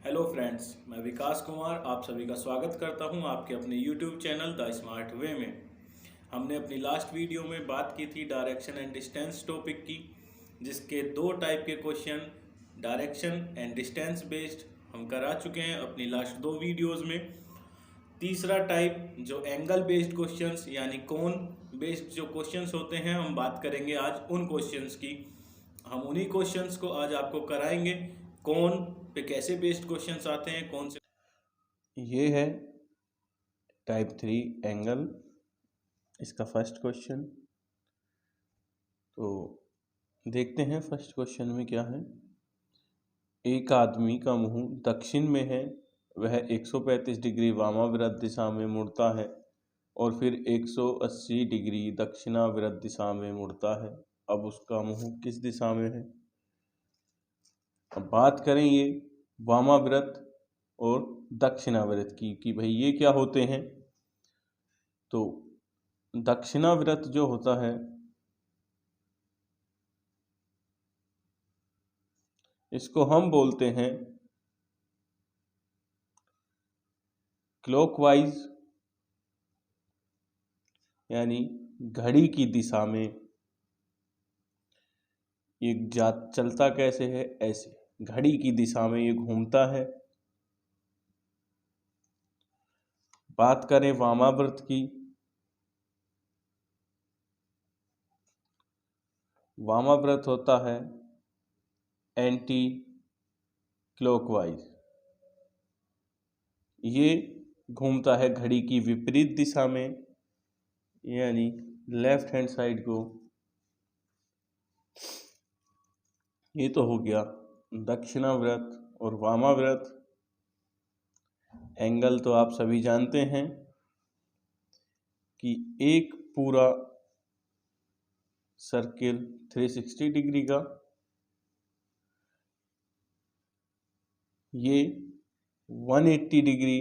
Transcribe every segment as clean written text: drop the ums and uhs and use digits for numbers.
Hello friends, मैं विकास कुमार आप सभी का स्वागत करता हूं आपके अपने YouTube channel the smart way में। हमने अपनी लास्ट वीडियो में बात की थी डायरेक्शन एंड डिस्टेंस टॉपिक की, जिसके दो टाइप के question direction and distance based हम करा चुके हैं अपनी लास्ट दो वीडियोस में। तीसरा टाइप जो एंगल बेस्ड क्वेश्चंस यानी कोण बेस्ड जो क्वेश्चंस होते हैं, हम बात करेंगे आज उन क्वेश्चंस की। हम उन्हीं क्वेश्चंस को आज आपको कराएंगे। कोण पे कैसे बेस्ड क्वेश्चंस आते हैं, कौन से। ये है टाइप 3 एंगल, इसका फर्स्ट क्वेश्चन। तो देखते हैं फर्स्ट क्वेश्चन में क्या है। एक आदमी का मुंह दक्षिण में है, वह 135 डिग्री वामाव्रत दिशा में मुड़ता है और फिर 180 डिग्री दक्षिणाव्रत दिशा में मुड़ता है। अब उसका मुंह किस दिशा में है। अब बात करें ये वामाव्रत और दक्षिणाव्रत की कि भाई ये क्या होते हैं। तो दक्षिणाव्रत जो होता है इसको हम बोलते हैं क्लॉकवाइज, यानी घड़ी की दिशा में। ये चलता कैसे है, ऐसे घड़ी की दिशा में ये घूमता है। बात करें वामाव्रत की, वामाव्रत होता है एंटी क्लॉकवाइज। ये घूमता है घड़ी की विपरीत दिशा में, यानी लेफ्ट हैंड साइड को। ये तो हो गया दक्षिणाव्रत और वामाव्रत। एंगल तो आप सभी जानते हैं कि एक पूरा सर्किल 360 डिग्री का, ये 180 डिग्री,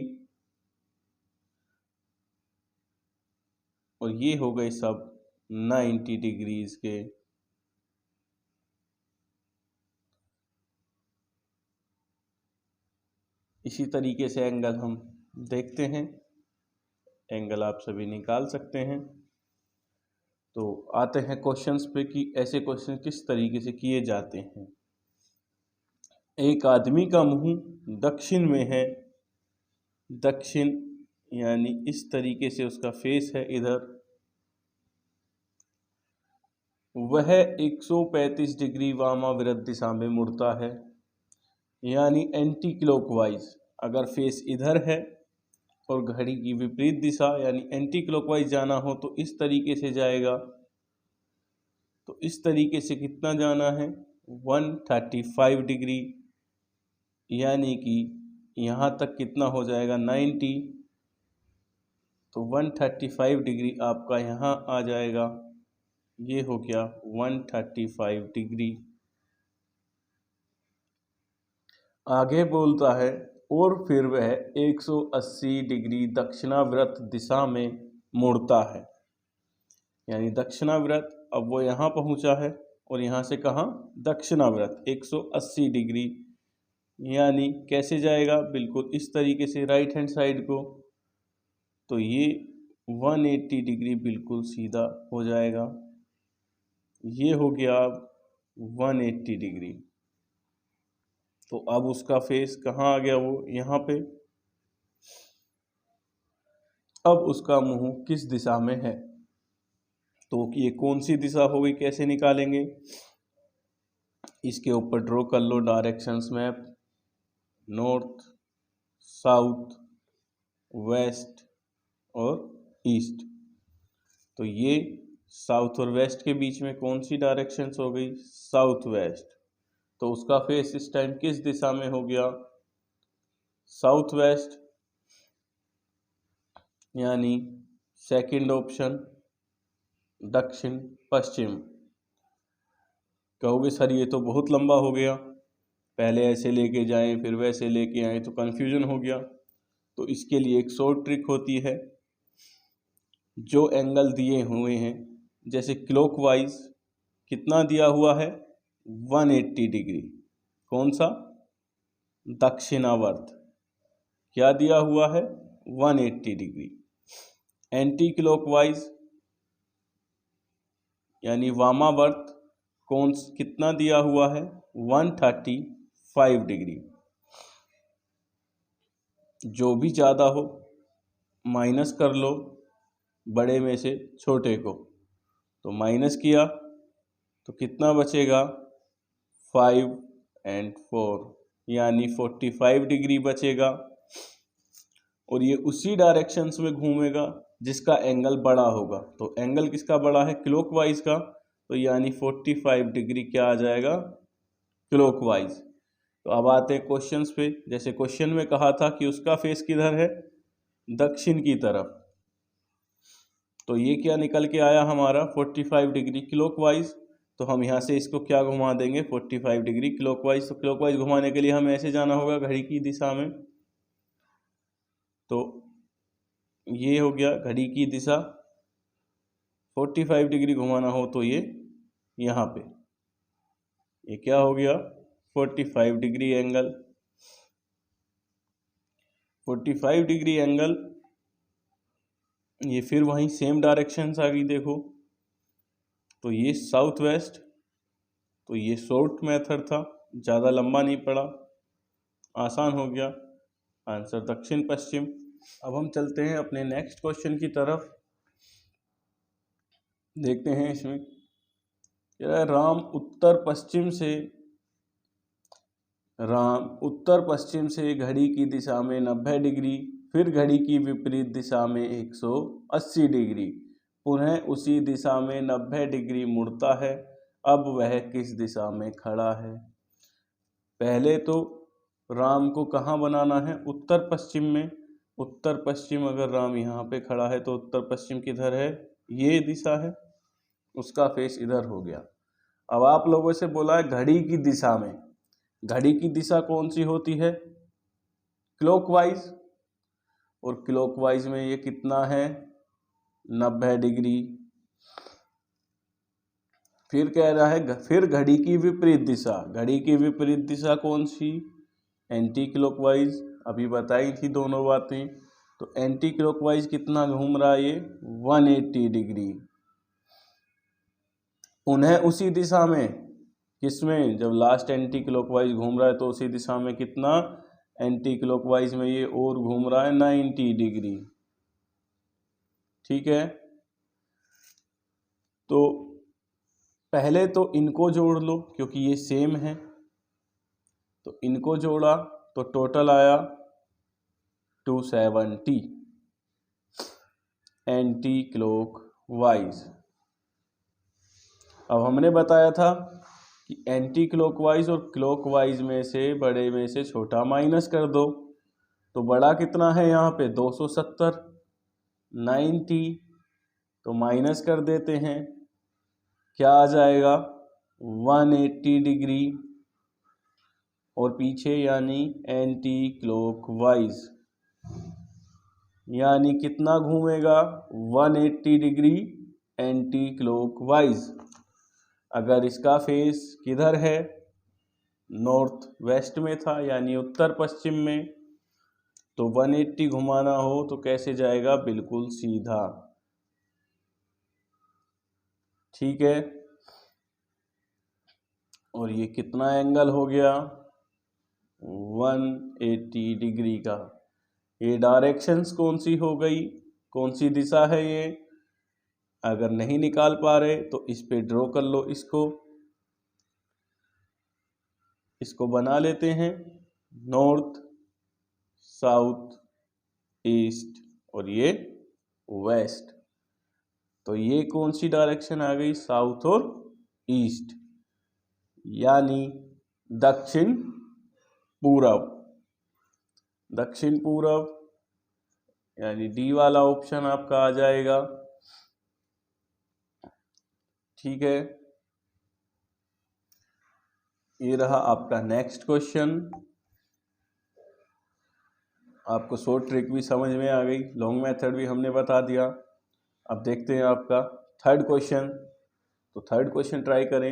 और ये हो गए सब 90 डिग्रीज के। इसी तरीके से एंगल हम देखते हैं, एंगल आप सभी निकाल सकते हैं। तो आते हैं क्वेश्चंस पे कि ऐसे क्वेश्चन किस तरीके से किए जाते हैं। एक आदमी का मुंह दक्षिण में है, दक्षिण यानी इस तरीके से उसका फेस है इधर। वह 135 डिग्री वामाव्रत दिशा में मुड़ता है, यानी एंटी क्लॉकवाइज। अगर फेस इधर है और घड़ी की विपरीत दिशा यानी एंटी क्लॉकवाइज जाना हो तो इस तरीके से जाएगा। तो इस तरीके से कितना जाना है, 135 डिग्री, यानी कि यहाँ तक कितना हो जाएगा 90। तो 135 डिग्री आपका यहाँ आ जाएगा। ये हो गया 135 डिग्री। आगे बोलता है और फिर वह 180 डिग्री दक्षिणाव्रत दिशा में मुड़ता है, यानी दक्षिणाव्रत। अब वो यहाँ पहुँचा है और यहाँ से कहाँ, दक्षिणाव्रत 180 डिग्री, यानी कैसे जाएगा, बिल्कुल इस तरीके से राइट हैंड साइड को। तो ये 180 डिग्री बिल्कुल सीधा हो जाएगा। ये हो गया अब 180 डिग्री। तो अब उसका फेस कहाँ आ गया, वो यहाँ पे। अब उसका मुंह किस दिशा में है, तो ये कौन सी दिशा होगी, कैसे निकालेंगे। इसके ऊपर ड्रॉ कर लो directions map, north, south, west और ईस्ट। तो ये साउथ और वेस्ट के बीच में कौन सी डायरेक्शंस हो गई, साउथ वेस्ट। तो उसका फेस इस टाइम किस दिशा में हो गया, साउथ वेस्ट, यानी सेकंड ऑप्शन दक्षिण पश्चिम। कहोगे सर ये तो बहुत लंबा हो गया, पहले ऐसे लेके जाएं फिर वैसे लेके आए तो कन्फ्यूजन हो गया। तो इसके लिए एक शॉर्ट ट्रिक होती है। जो एंगल दिए हुए हैं, जैसे क्लॉकवाइज कितना दिया हुआ है, 180 डिग्री। कौन सा, दक्षिणावर्त क्या दिया हुआ है 180 डिग्री। एंटी क्लॉकवाइज यानी वामावर्त कितना दिया हुआ है 135 डिग्री। जो भी ज़्यादा हो माइनस कर लो बड़े में से छोटे को, तो माइनस किया तो कितना बचेगा 5 और 4 यानी 45 डिग्री बचेगा। और ये उसी डायरेक्शंस में घूमेगा जिसका एंगल बड़ा होगा। तो एंगल किसका बड़ा है क्लॉकवाइज का, तो यानी 45 डिग्री क्या आ जाएगा क्लॉकवाइज। तो अब आते हैं क्वेश्चंस पे। जैसे क्वेश्चन में कहा था कि उसका फेस किधर है दक्षिण की तरफ, तो ये क्या निकल के आया हमारा 45 डिग्री क्लॉकवाइज। तो हम यहाँ से इसको क्या घुमा देंगे 45 डिग्री क्लॉकवाइज। तो क्लॉकवाइज घुमाने के लिए हमें ऐसे जाना होगा घड़ी की दिशा में। तो ये हो गया घड़ी की दिशा, 45 डिग्री घुमाना हो तो ये यहाँ पे ये क्या हो गया 45 डिग्री एंगल। 45 डिग्री एंगल ये फिर वहीं सेम डायरेक्शंस आ गई देखो। तो ये साउथ वेस्ट, तो ये शॉर्ट मेथड था, ज़्यादा लंबा नहीं पड़ा, आसान हो गया। आंसर दक्षिण पश्चिम। अब हम चलते हैं अपने नेक्स्ट क्वेश्चन की तरफ। देखते हैं इसमें राम उत्तर पश्चिम से घड़ी की दिशा में 90 डिग्री, फिर घड़ी की विपरीत दिशा में 180 डिग्री, पुनः उसी दिशा में 90 डिग्री मुड़ता है। अब वह किस दिशा में खड़ा है। पहले तो राम को कहाँ बनाना है उत्तर पश्चिम में। उत्तर पश्चिम अगर राम यहाँ पे खड़ा है तो उत्तर पश्चिम किधर है, ये दिशा है, उसका फेस इधर हो गया। अब आप लोगों से बोला है घड़ी की दिशा में, घड़ी की दिशा कौन सी होती है क्लॉकवाइज, और क्लॉकवाइज में ये कितना है 90 डिग्री। फिर कह रहा है फिर घड़ी की विपरीत दिशा, घड़ी की विपरीत दिशा कौन सी एंटी क्लॉकवाइज, अभी बताई थी दोनों बातें। तो एंटी क्लॉकवाइज कितना घूम रहा है ये 180 डिग्री। उन्हें उसी दिशा में, किसमें, जब लास्ट एंटी क्लॉकवाइज घूम रहा है तो उसी दिशा में कितना एंटी क्लॉकवाइज में ये और घूम रहा है 90 डिग्री। ठीक है, तो पहले तो इनको जोड़ लो क्योंकि ये सेम है। तो इनको जोड़ा तो टोटल आया 270 एंटी क्लॉकवाइज। अब हमने बताया था कि एंटी क्लॉकवाइज और क्लॉकवाइज में से बड़े में से छोटा माइनस कर दो। तो बड़ा कितना है यहाँ पे 270, 90, तो माइनस कर देते हैं, क्या आ जाएगा 180 डिग्री, और पीछे यानी एंटी क्लॉकवाइज, यानी कितना घूमेगा 180 डिग्री एंटी क्लॉकवाइज। अगर इसका फेस किधर है नॉर्थ वेस्ट में था यानी उत्तर पश्चिम में, तो 180 घुमाना हो तो कैसे जाएगा बिल्कुल सीधा। ठीक है, और ये कितना एंगल हो गया 180 डिग्री का। ये डायरेक्शंस कौन सी हो गई, कौन सी दिशा है ये, अगर नहीं निकाल पा रहे तो इस पे ड्रॉ कर लो, इसको बना लेते हैं नॉर्थ, साउथ, ईस्ट और ये वेस्ट। तो ये कौन सी डायरेक्शन आ गई साउथ और ईस्ट, यानी दक्षिण पूरब। दक्षिण पूरब यानी डी वाला ऑप्शन आपका आ जाएगा। ठीक है, ये रहा आपका नेक्स्ट क्वेश्चन। आपको शॉर्ट ट्रिक भी समझ में आ गई, लॉन्ग मेथड भी हमने बता दिया। अब देखते हैं आपका थर्ड क्वेश्चन। तो थर्ड क्वेश्चन ट्राई करें।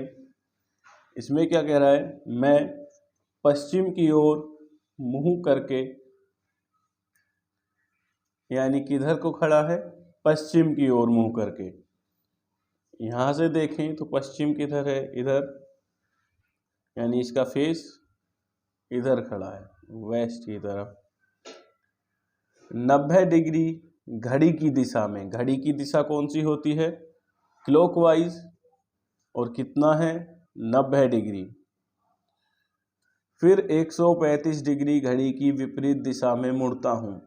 इसमें क्या कह रहा है, मैं पश्चिम की ओर मुंह करके, यानी किधर को खड़ा है, पश्चिम की ओर मुंह करके। यहाँ से देखें तो पश्चिम किधर है, इधर, यानी इसका फेस इधर खड़ा है, वेस्ट की तरफ। 90 डिग्री घड़ी की दिशा में, घड़ी की दिशा कौन सी होती है, क्लॉकवाइज, और कितना है, 90 डिग्री। फिर 135 डिग्री घड़ी की विपरीत दिशा में मुड़ता हूँ।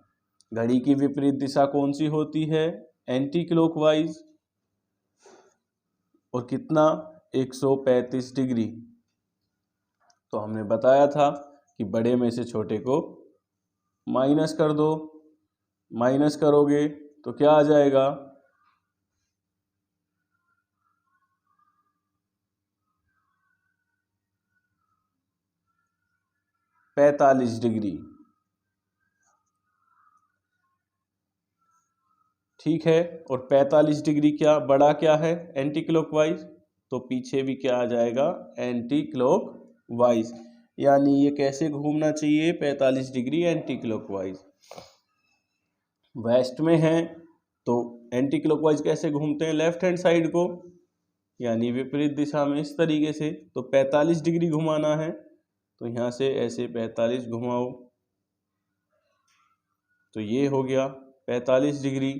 घड़ी की विपरीत दिशा कौन सी होती है, एंटी क्लॉकवाइज, और कितना, 135 डिग्री। तो हमने बताया था कि बड़े में से छोटे को माइनस कर दो, माइनस करोगे तो क्या आ जाएगा, 45 डिग्री। ठीक है, और 45 डिग्री क्या बड़ा क्या है, एंटी क्लॉकवाइज, तो पीछे भी क्या आ जाएगा, एंटी क्लॉकवाइज। यानी ये कैसे घूमना चाहिए, 45 डिग्री एंटी क्लॉकवाइज। वेस्ट में है तो एंटी क्लॉकवाइज कैसे घूमते हैं, लेफ्ट हैंड साइड को, यानी विपरीत दिशा में इस तरीके से। तो 45 डिग्री घुमाना है, तो यहाँ से ऐसे 45 घुमाओ, तो ये हो गया 45 डिग्री।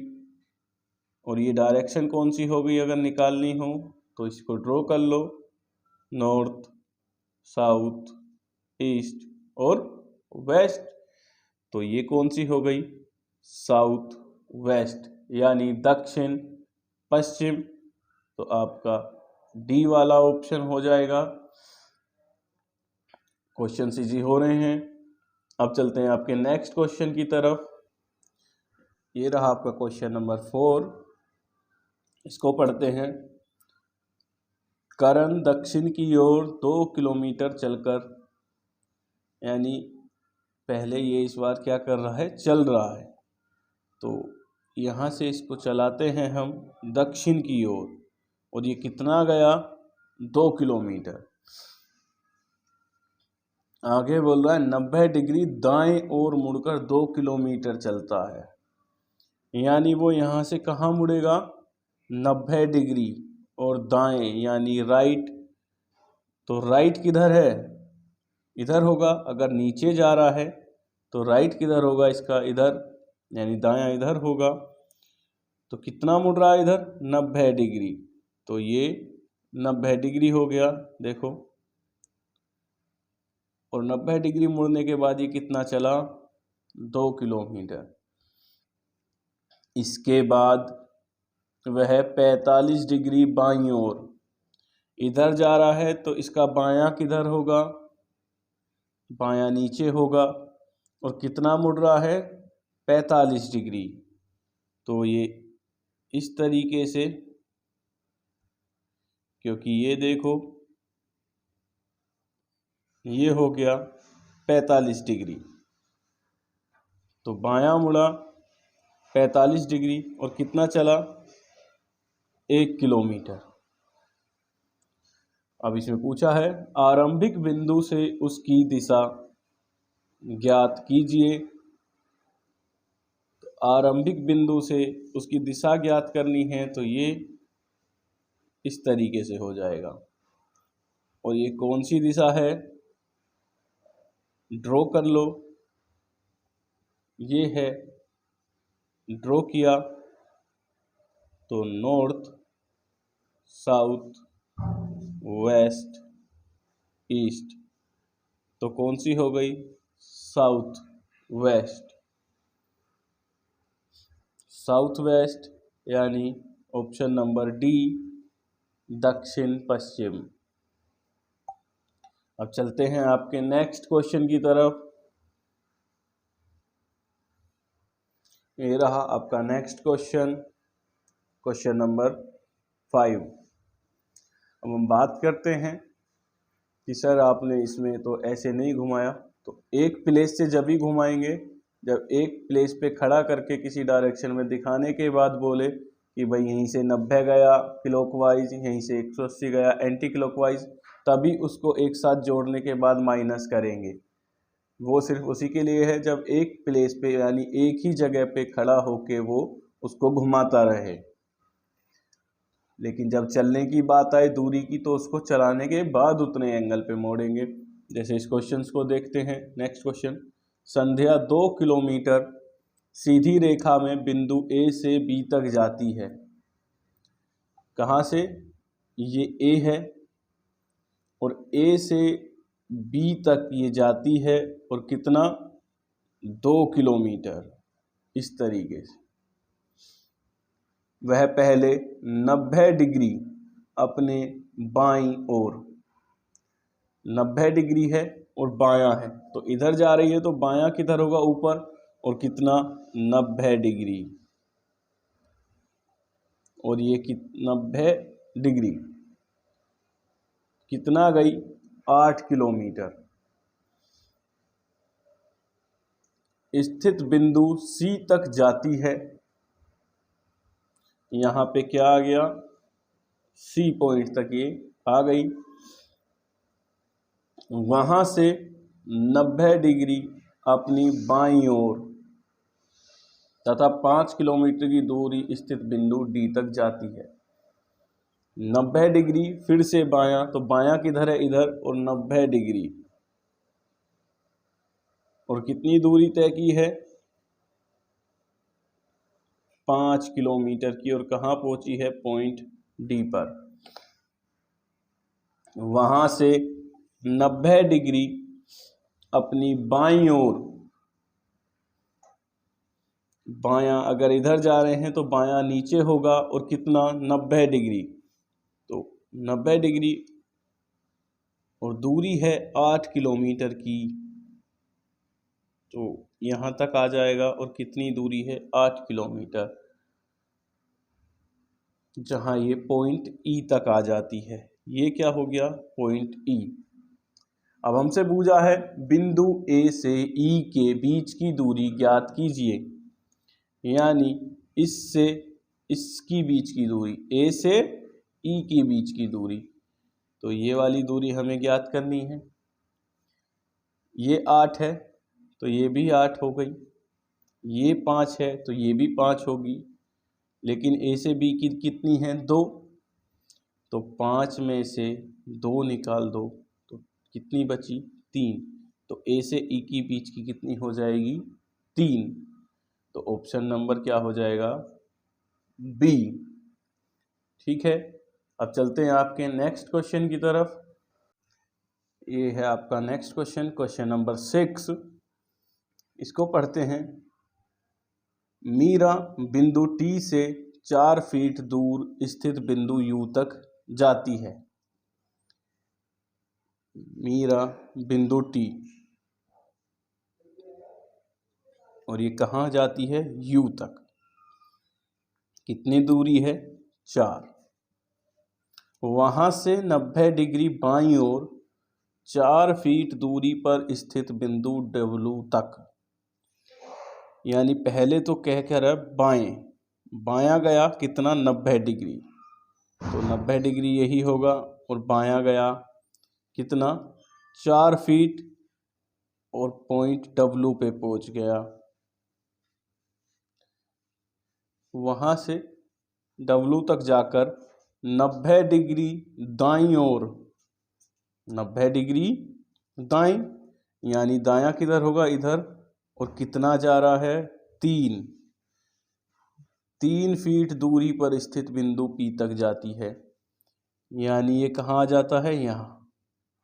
और ये डायरेक्शन कौन सी हो गई अगर निकालनी हो, तो इसको ड्रॉ कर लो, नॉर्थ, साउथ, ईस्ट और वेस्ट। तो ये कौन सी हो गई, साउथ वेस्ट, यानी दक्षिण पश्चिम। तो आपका डी वाला ऑप्शन हो जाएगा। क्वेश्चन इजी हो रहे हैं। अब चलते हैं आपके नेक्स्ट क्वेश्चन की तरफ। ये रहा आपका क्वेश्चन नंबर 4। इसको पढ़ते हैं। करण दक्षिण की ओर 2 किलोमीटर चलकर, यानी पहले ये इस बार क्या कर रहा है, चल रहा है। तो यहाँ से इसको चलाते हैं हम दक्षिण की ओर, और ये कितना गया, 2 किलोमीटर। आगे बोल रहा है 90 डिग्री दाएं ओर मुड़कर 2 किलोमीटर चलता है। यानी वो यहाँ से कहाँ मुड़ेगा, 90 डिग्री और दाएं, यानी राइट। तो राइट किधर है, इधर होगा। अगर नीचे जा रहा है तो राइट किधर होगा इसका, इधर, यानी दायां इधर होगा। तो कितना मुड़ रहा है इधर, 90 डिग्री। तो ये 90 डिग्री हो गया, देखो। और 90 डिग्री मुड़ने के बाद ये कितना चला, 2 किलोमीटर। इसके बाद वह 45 डिग्री बाईं ओर इधर जा रहा है, तो इसका बायां किधर होगा, बायां नीचे होगा। और कितना मुड़ रहा है, 45 डिग्री। तो ये इस तरीके से, क्योंकि ये देखो ये हो गया 45 डिग्री। तो बायां मुड़ा 45 डिग्री और कितना चला, 1 किलोमीटर। अब इसमें पूछा है आरंभिक बिंदु से उसकी दिशा ज्ञात कीजिए। तो आरंभिक बिंदु से उसकी दिशा ज्ञात करनी है, तो ये इस तरीके से हो जाएगा। और ये कौन सी दिशा है, ड्रॉ कर लो। ये है, ड्रॉ किया तो नॉर्थ, साउथ, वेस्ट, ईस्ट। तो कौन सी हो गई, साउथ वेस्ट। साउथ वेस्ट, यानी ऑप्शन नंबर डी, दक्षिण पश्चिम। अब चलते हैं आपके नेक्स्ट क्वेश्चन की तरफ। ये रहा आपका नेक्स्ट क्वेश्चन, क्वेश्चन नंबर 5। अब हम बात करते हैं कि सर आपने इसमें तो ऐसे नहीं घुमाया। तो एक प्लेस से जब ही घुमाएंगे जब एक प्लेस पे खड़ा करके किसी डायरेक्शन में दिखाने के बाद बोले कि भाई यहीं से 90 गया क्लॉकवाइज, यहीं से 180 गया एंटी क्लॉकवाइज, तभी उसको एक साथ जोड़ने के बाद माइनस करेंगे। वो सिर्फ उसी के लिए है जब एक प्लेस पे यानी एक ही जगह पे खड़ा होके वो उसको घुमाता रहे। लेकिन जब चलने की बात आए दूरी की तो उसको चलाने के बाद उतने एंगल पे मोड़ेंगे। जैसे इस क्वेश्चन को देखते हैं। नेक्स्ट क्वेश्चन, संध्या 2 किलोमीटर सीधी रेखा में बिंदु ए से बी तक जाती है। कहाँ से? ये ए है और ए से बी तक ये जाती है और कितना? 2 किलोमीटर। इस तरीके से वह पहले 90 डिग्री अपने बाईं ओर, 90 डिग्री है और बायां है तो इधर जा रही है तो बायां किधर होगा? ऊपर। और कितना? 90 डिग्री। और ये 90 डिग्री कितना गई? 8 किलोमीटर। स्थित बिंदु सी तक जाती है। यहाँ पे क्या आ गया? सी पॉइंट तक ये आ गई। वहां से 90 डिग्री अपनी बाईं ओर तथा 5 किलोमीटर की दूरी स्थित बिंदु डी तक जाती है। 90 डिग्री फिर से बायां, तो बायां किधर है? इधर। और 90 डिग्री और कितनी दूरी तय की है? 5 किलोमीटर की। और कहाँ पहुंची है? पॉइंट डी पर। वहां से 90 डिग्री अपनी बाईं ओर, बायां अगर इधर जा रहे हैं तो बायां नीचे होगा और कितना? 90 डिग्री। तो 90 डिग्री और दूरी है 8 किलोमीटर की, तो यहाँ तक आ जाएगा। और कितनी दूरी है? 8 किलोमीटर, जहाँ ये पॉइंट ई तक आ जाती है। ये क्या हो गया? पॉइंट ई। अब हमसे पूछा है बिंदु ए से ई के बीच की दूरी ज्ञात कीजिए। यानी इससे इसकी बीच की दूरी, ए से ई के बीच की दूरी, तो ये वाली दूरी हमें ज्ञात करनी है। ये 8 है तो ये भी 8 हो गई। ये 5 है तो ये भी 5 होगी। लेकिन ए से बी की कितनी है? 2। तो 5 में से 2 निकाल दो तो कितनी बची? 3। तो ए से ई की बीच की कितनी हो जाएगी? 3। तो ऑप्शन नंबर क्या हो जाएगा? बी। ठीक है, अब चलते हैं आपके नेक्स्ट क्वेश्चन की तरफ। ये है आपका नेक्स्ट क्वेश्चन, क्वेश्चन नंबर 6। इसको पढ़ते हैं। मीरा बिंदु टी से 4 फीट दूर स्थित बिंदु यू तक जाती है। मीरा बिंदु टी, और ये कहाँ जाती है? यू तक। कितनी दूरी है? 4। वहां से 90 डिग्री बाईं ओर 4 फीट दूरी पर स्थित बिंदु डब्ल्यू तक। यानी पहले तो कह कर बाएं, बायां गया कितना? 90 डिग्री। तो 90 डिग्री यही होगा। और बायां गया कितना? 4 फीट और पॉइंट डब्ल्यू पे पहुंच गया। वहां से डब्ल्यू तक जाकर 90 डिग्री दाईं ओर, 90 डिग्री दाईं, यानी दायां किधर होगा? इधर। और कितना जा रहा है? 3 फीट दूरी पर स्थित बिंदु पी तक जाती है। यानी ये कहाँ आ जाता है? यहाँ।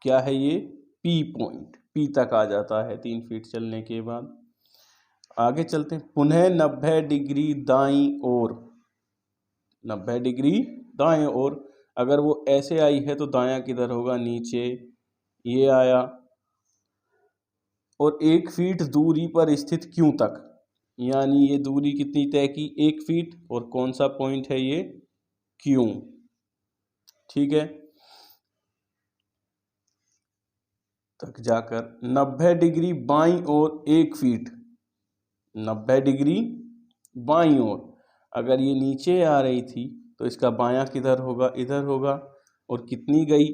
क्या है ये? पी पॉइंट, पी तक आ जाता है 3 फीट चलने के बाद। आगे चलते हैं। पुनः 90 डिग्री दाईं ओर, 90 डिग्री दाएं ओर। अगर वो ऐसे आई है तो दायां किधर होगा? नीचे। ये आया। और 1 फीट दूरी पर स्थित क्यू तक, यानी ये दूरी कितनी तय की? 1 फीट। और कौन सा पॉइंट है ये? क्यू। ठीक है, तक जाकर 90 डिग्री बाईं ओर 1 फीट, 90 डिग्री बाईं ओर। अगर ये नीचे आ रही थी तो इसका बायां किधर होगा? इधर होगा। और कितनी गई?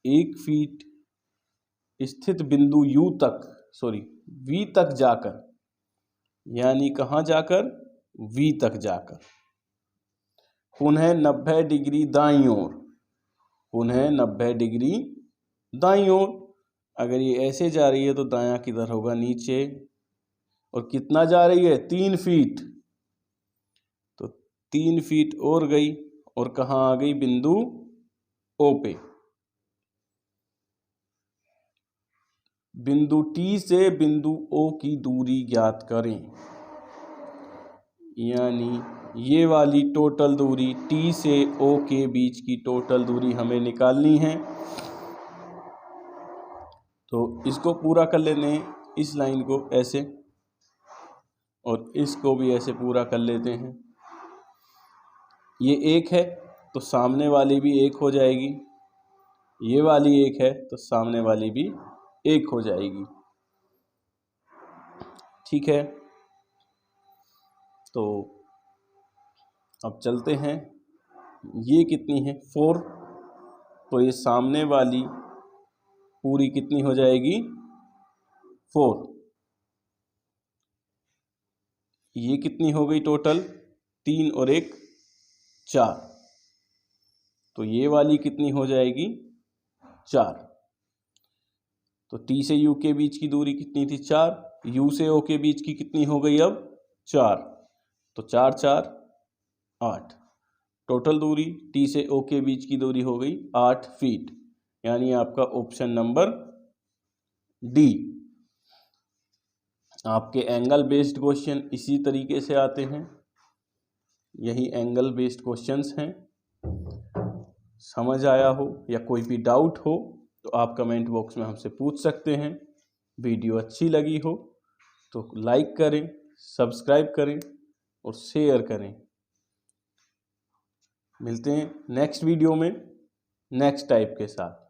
1 फीट स्थित बिंदु यू तक, सॉरी V तक जाकर, यानी कहाँ जाकर, V तक जाकर। पुनः 90 डिग्री दाईं ओर, पुनः 90 डिग्री दाईं ओर। अगर ये ऐसे जा रही है तो दायां किधर होगा, नीचे। और कितना जा रही है, 3 फीट, तो 3 फीट और गई और कहाँ आ गई, बिंदु O पे। बिंदु T से बिंदु O की दूरी ज्ञात करें, यानी ये वाली टोटल दूरी T से O के बीच की टोटल दूरी हमें निकालनी है। तो इसको पूरा कर लेते हैं, इस लाइन को ऐसे, और इसको भी ऐसे पूरा कर लेते हैं। ये 1 है तो सामने वाली भी 1 हो जाएगी, ये वाली 1 है तो सामने वाली भी 1 हो जाएगी। ठीक है, तो अब चलते हैं। ये कितनी है, 4, तो ये सामने वाली पूरी कितनी हो जाएगी, 4। ये कितनी हो गई टोटल, 3 और 1 4, तो ये वाली कितनी हो जाएगी, 4। तो T से U के बीच की दूरी कितनी थी, 4, U से O के बीच की कितनी हो गई अब, 4, तो 4 4 8, टोटल दूरी T से O के बीच की दूरी हो गई 8 फीट, यानी आपका ऑप्शन नंबर डी। आपके एंगल बेस्ड क्वेश्चन इसी तरीके से आते हैं, यही एंगल बेस्ड क्वेश्चंस हैं। समझ आया हो या कोई भी डाउट हो तो आप कमेंट बॉक्स में हमसे पूछ सकते हैं। वीडियो अच्छी लगी हो तो लाइक करें, सब्सक्राइब करें और शेयर करें। मिलते हैं नेक्स्ट वीडियो में नेक्स्ट टाइप के साथ।